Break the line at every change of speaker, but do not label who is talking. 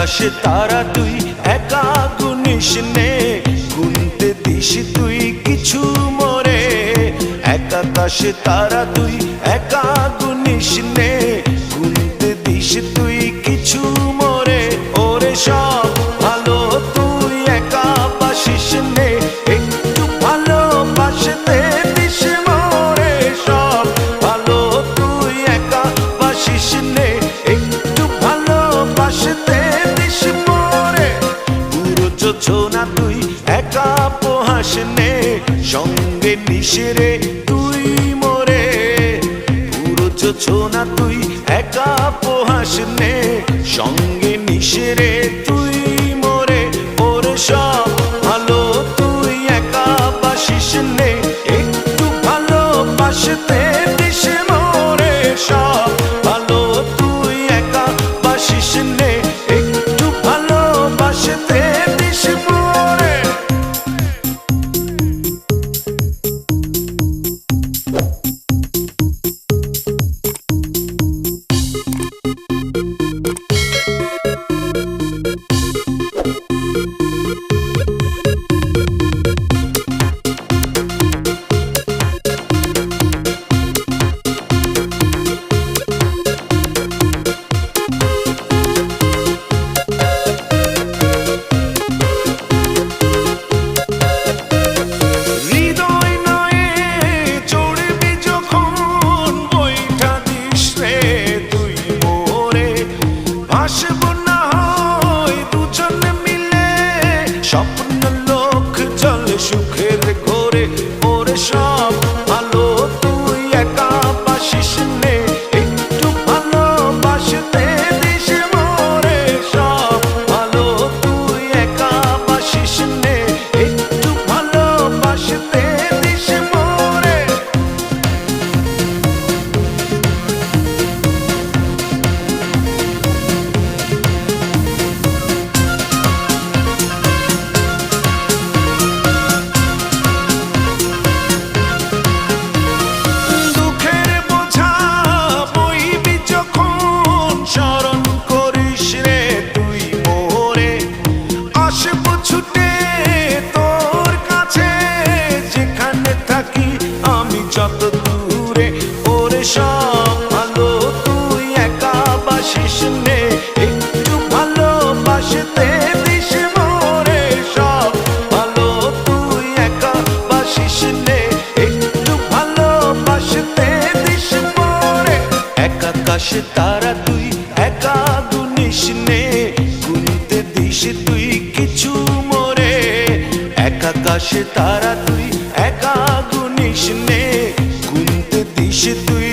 আকাশে তারা তুই একা গুনিস নে, গুনতে দিস তুই কিছু মোরে। এক আকাশে তারা তুই একা গুনিস নে, গুনতে দিস তুই কিছু মোরে। ওরে সব ভালো তুই একা বাসিস নে, একটু ভালোবাসতে দিস মোরে। সব ভালো তুই একা বাসিস নে, একটু ভালোবাসতে দিস মোরে। পুরো যোছনা তুই একা পোহাস নে, সঙ্গে নিশিরে তুই মোরে। পুরো যোছনা তুই একা পোহাস নে, সঙ্গে নিশিরে তুই মোরে। ওরে সব ভালো তুই একা বাসিস নে, একটু ভালোবাসতে দিস মোরে। সব ভালো তুই একা বাসিস নে, একটু ভালোবাসতে দিস মোরে। স্বপ্ন লোক চলে সুখের ঘরে। ওরে সব ভালো তুই একা বাসিস নে, একটু ভালোবাসতে দিস মোরে। সব ভালো তুই একা বাসিস নে, একটু ভালোবাসতে দিস মোরে। ছুটে তোর কাছে যেখানে থাকি আমি যত দূরে। ওরে সব ভালো তুই একা বাসিস নে, একটু ভালোবাসতে দিস মোরে। সব ভালো তুই একা বাসিস নে, একটু ভালোবাসতে দিস মোরে। এক আকাশে তারা তুই একা গুনিস নে, গুনতে দিস তুই কিছু মোরে। এক আকাশে তারা তুই একা গুনিস নে, গুনতে দিস তুই